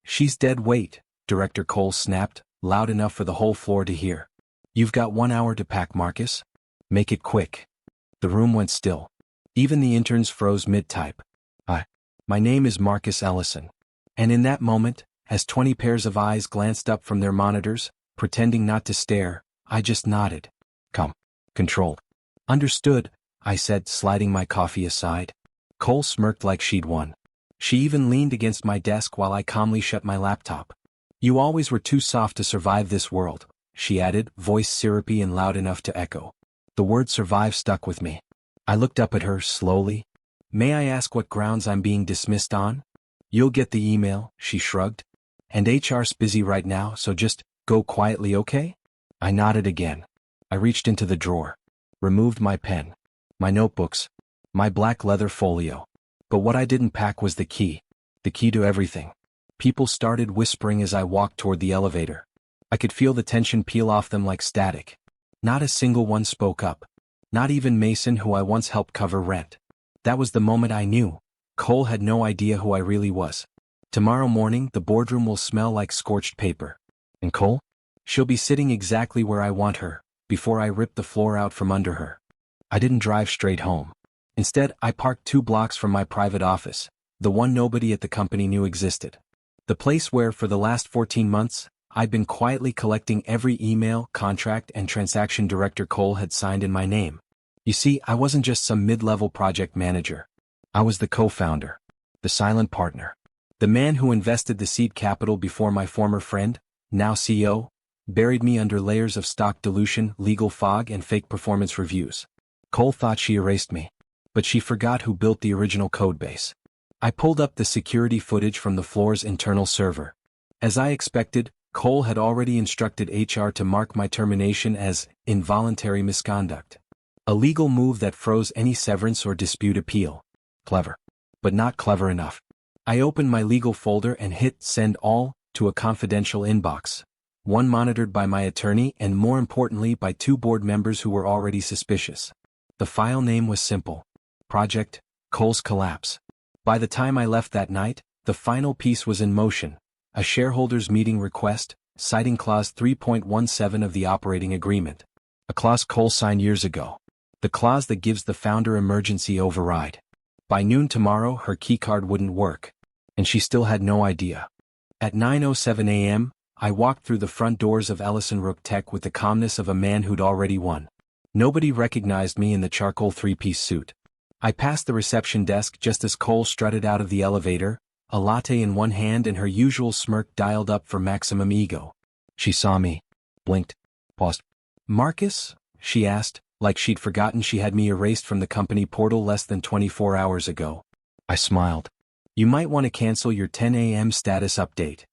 She's dead weight, Director Cole snapped, loud enough for the whole floor to hear. You've got 1 hour to pack, Marcus. Make it quick. The room went still. Even the interns froze mid-type. My name is Marcus Ellison. And in that moment, as 20 pairs of eyes glanced up from their monitors, pretending not to stare, I just nodded. Come. Controlled. Understood, I said, sliding my coffee aside. Cole smirked like she'd won. She even leaned against my desk while I calmly shut my laptop. You always were too soft to survive this world, she added, voice syrupy and loud enough to echo. The word survive stuck with me. I looked up at her slowly. May I ask what grounds I'm being dismissed on? You'll get the email, she shrugged. And HR's busy right now, so just go quietly, okay? I nodded again. I reached into the drawer. Removed my pen. My notebooks. My black leather folio. But what I didn't pack was the key. The key to everything. People started whispering as I walked toward the elevator. I could feel the tension peel off them like static. Not a single one spoke up. Not even Mason, who I once helped cover rent. That was the moment I knew. Cole had no idea who I really was. Tomorrow morning, the boardroom will smell like scorched paper. And Cole? She'll be sitting exactly where I want her, before I rip the floor out from under her. I didn't drive straight home. Instead, I parked 2 blocks from my private office, the one nobody at the company knew existed. The place where, for the last 14 months, I'd been quietly collecting every email, contract, and transaction Director Cole had signed in my name. You see, I wasn't just some mid-level project manager. I was the co-founder, the silent partner, the man who invested the seed capital before my former friend, now CEO, buried me under layers of stock dilution, legal fog, and fake performance reviews. Cole thought she erased me, but she forgot who built the original codebase. I pulled up the security footage from the floor's internal server. As I expected, Cole had already instructed HR to mark my termination as involuntary misconduct. A legal move that froze any severance or dispute appeal. Clever. But not clever enough. I opened my legal folder and hit send all to a confidential inbox. One monitored by my attorney and, more importantly, by 2 board members who were already suspicious. The file name was simple. Project Cole's Collapse. By the time I left that night, the final piece was in motion. A shareholders' meeting request, citing Clause 3.17 of the operating agreement. A clause Cole signed years ago. The clause that gives the founder emergency override. By noon tomorrow, her keycard wouldn't work. And she still had no idea. At 9:07 a.m., I walked through the front doors of Ellison Rook Tech with the calmness of a man who'd already won. Nobody recognized me in the charcoal 3-piece suit. I passed the reception desk just as Cole strutted out of the elevator, a latte in one hand and her usual smirk dialed up for maximum ego. She saw me, blinked, paused. Marcus? She asked, like she'd forgotten she had me erased from the company portal less than 24 hours ago. I smiled. You might want to cancel your 10 a.m. status update.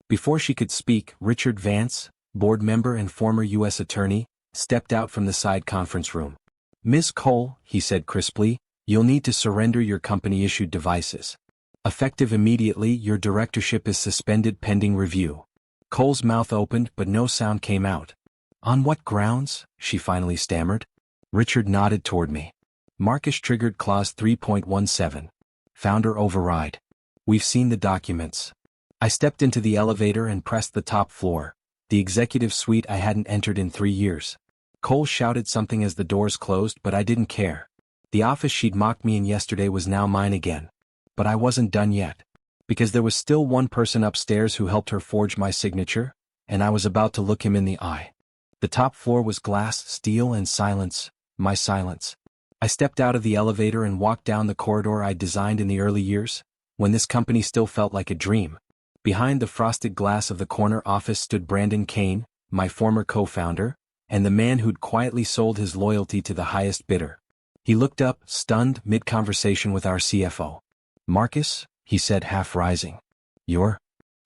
Before she could speak, Richard Vance, board member and former U.S. attorney, stepped out from the side conference room. Ms. Cole, he said crisply, you'll need to surrender your company-issued devices. Effective immediately, your directorship is suspended pending review. Cole's mouth opened but no sound came out. On what grounds? She finally stammered. Richard nodded toward me. Marcus triggered Clause 3.17. Founder override. We've seen the documents. I stepped into the elevator and pressed the top floor, the executive suite I hadn't entered in 3 years. Cole shouted something as the doors closed, but I didn't care. The office she'd mocked me in yesterday was now mine again. But I wasn't done yet. Because there was still one person upstairs who helped her forge my signature, and I was about to look him in the eye. The top floor was glass, steel, and silence, my silence. I stepped out of the elevator and walked down the corridor I'd designed in the early years, when this company still felt like a dream. Behind the frosted glass of the corner office stood Brandon Kane, my former co-founder, and the man who'd quietly sold his loyalty to the highest bidder. He looked up, stunned, mid-conversation with our CFO. Marcus, he said, half rising. You're?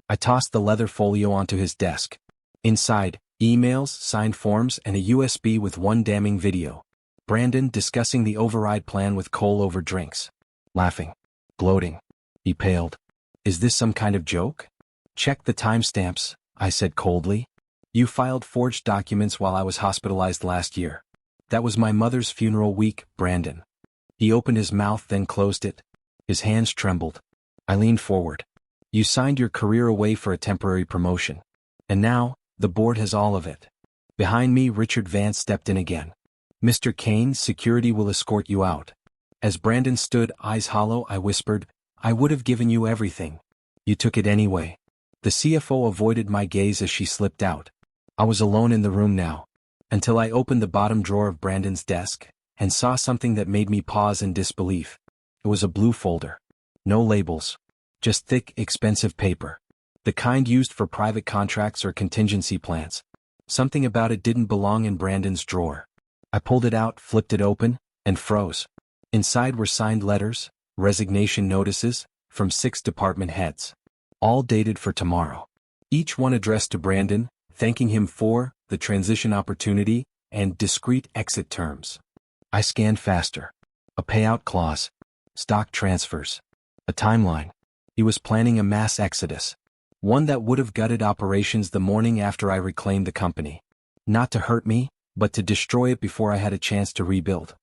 I tossed the leather folio onto his desk. Inside, emails, signed forms, and a USB with one damning video. Brandon discussing the override plan with Cole over drinks. Laughing. Gloating. He paled. Is this some kind of joke? Check the timestamps, I said coldly. You filed forged documents while I was hospitalized last year. That was my mother's funeral week, Brandon. He opened his mouth then closed it. His hands trembled. I leaned forward. You signed your career away for a temporary promotion. And now, the board has all of it. Behind me, Richard Vance stepped in again. Mr. Kane, security will escort you out. As Brandon stood, eyes hollow, I whispered, I would have given you everything. You took it anyway. The CFO avoided my gaze as she slipped out. I was alone in the room now. Until I opened the bottom drawer of Brandon's desk, and saw something that made me pause in disbelief. It was a blue folder. No labels. Just thick, expensive paper. The kind used for private contracts or contingency plans. Something about it didn't belong in Brandon's drawer. I pulled it out, flipped it open, and froze. Inside were signed letters, resignation notices, from 6 department heads. All dated for tomorrow. Each one addressed to Brandon, thanking him for the transition opportunity and discreet exit terms. I scanned faster. A payout clause. Stock transfers. A timeline. He was planning a mass exodus. One that would have gutted operations the morning after I reclaimed the company. Not to hurt me, but to destroy it before I had a chance to rebuild.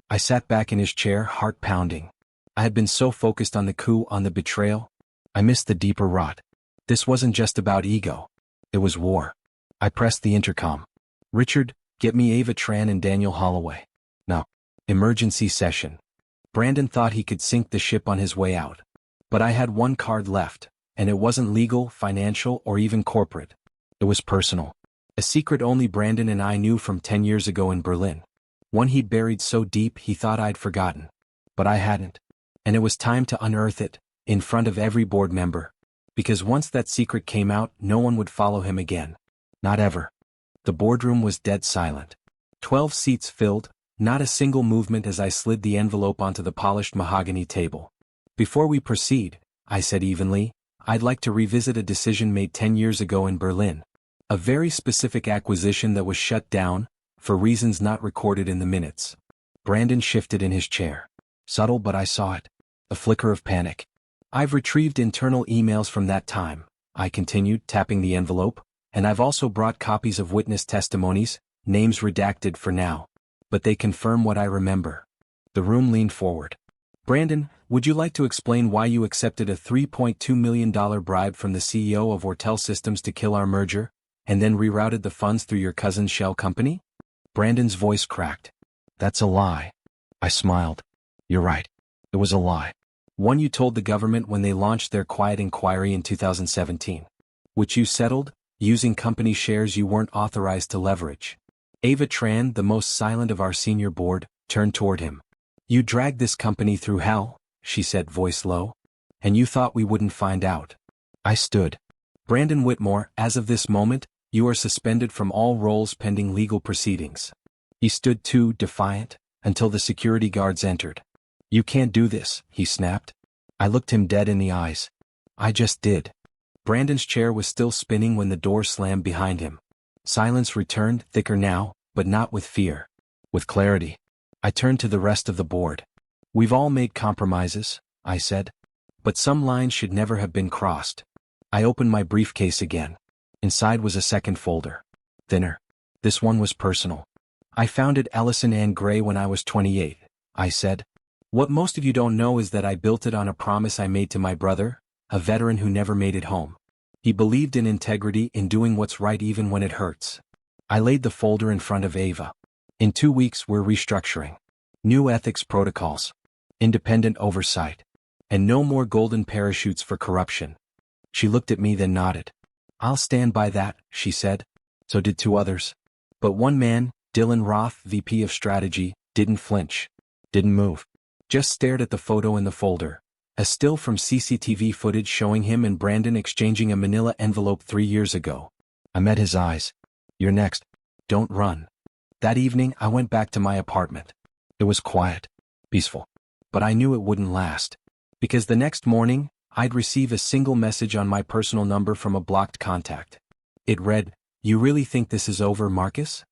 I sat back in his chair, heart pounding. I had been so focused on the coup, on the betrayal. I missed the deeper rot. This wasn't just about ego. It was war. I pressed the intercom. Richard, get me Ava Tran and Daniel Holloway. No. Emergency session. Brandon thought he could sink the ship on his way out. But I had one card left, and it wasn't legal, financial, or even corporate. It was personal. A secret only Brandon and I knew from 10 years ago in Berlin. One he'd buried so deep he thought I'd forgotten. But I hadn't. And it was time to unearth it, in front of every board member. Because once that secret came out, no one would follow him again. Not ever. The boardroom was dead silent. 12 seats filled, not a single movement as I slid the envelope onto the polished mahogany table. Before we proceed, I said evenly, I'd like to revisit a decision made 10 years ago in Berlin. A very specific acquisition that was shut down, for reasons not recorded in the minutes. Brandon shifted in his chair. Subtle, but I saw it. A flicker of panic. I've retrieved internal emails from that time, I continued, tapping the envelope, and I've also brought copies of witness testimonies, names redacted for now. But they confirm what I remember. The room leaned forward. Brandon, would you like to explain why you accepted a $3.2 million bribe from the CEO of Ortel Systems to kill our merger, and then rerouted the funds through your cousin's shell company? Brandon's voice cracked. That's a lie. I smiled. You're right. It was a lie. One you told the government when they launched their quiet inquiry in 2017. Which you settled, using company shares you weren't authorized to leverage. Ava Tran, the most silent of our senior board, turned toward him. You dragged this company through hell, she said, voice low. And you thought we wouldn't find out. I stood. Brandon Whitmore, as of this moment, you are suspended from all roles pending legal proceedings. He stood too, defiant, until the security guards entered. You can't do this, he snapped. I looked him dead in the eyes. I just did. Brandon's chair was still spinning when the door slammed behind him. Silence returned, thicker now, but not with fear. With clarity. I turned to the rest of the board. We've all made compromises, I said. But some lines should never have been crossed. I opened my briefcase again. Inside was a second folder. Thinner. This one was personal. I founded Ellison and Gray when I was 28, I said. What most of you don't know is that I built it on a promise I made to my brother, a veteran who never made it home. He believed in integrity, in doing what's right even when it hurts. I laid the folder in front of Ava. In 2 weeks we're restructuring. New ethics protocols. Independent oversight. And no more golden parachutes for corruption. She looked at me then nodded. I'll stand by that, she said. So did 2 others. But one man, Dylan Roth, VP of Strategy, didn't flinch. Didn't move. Just stared at the photo in the folder. A still from CCTV footage showing him and Brandon exchanging a manila envelope 3 years ago. I met his eyes. You're next. Don't run. That evening I went back to my apartment. It was quiet. Peaceful. But I knew it wouldn't last. Because the next morning, I'd receive a single message on my personal number from a blocked contact. It read, You really think this is over, Marcus?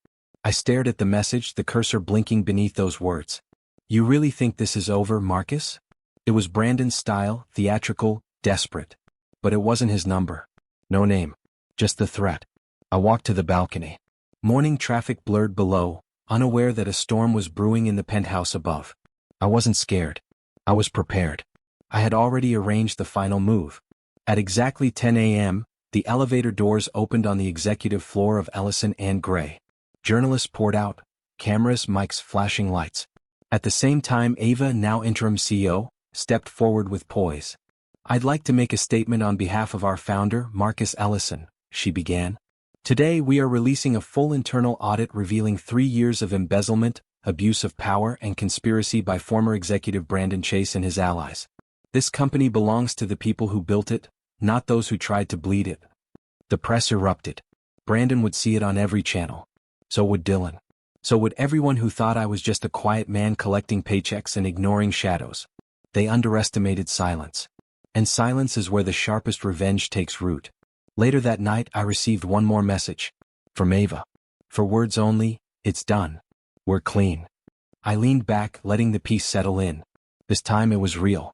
I stared at the message, the cursor blinking beneath those words. You really think this is over, Marcus? It was Brandon's style, theatrical, desperate. But it wasn't his number. No name. Just the threat. I walked to the balcony. Morning traffic blurred below, unaware that a storm was brewing in the penthouse above. I wasn't scared. I was prepared. I had already arranged the final move. At exactly 10 a.m., the elevator doors opened on the executive floor of Ellison and Gray. Journalists poured out, cameras, mics, flashing lights. At the same time, Ava, now interim CEO, stepped forward with poise. "I'd like to make a statement on behalf of our founder, Marcus Ellison," she began. "Today we are releasing a full internal audit revealing 3 years of embezzlement, abuse of power, and conspiracy by former executive Brandon Chase and his allies. This company belongs to the people who built it, not those who tried to bleed it." The press erupted. Brandon would see it on every channel. So would Dylan. So would everyone who thought I was just a quiet man collecting paychecks and ignoring shadows. They underestimated silence. And silence is where the sharpest revenge takes root. Later that night I received one more message. From Ava. For words only, "It's done. We're clean." I leaned back, letting the peace settle in. This time it was real.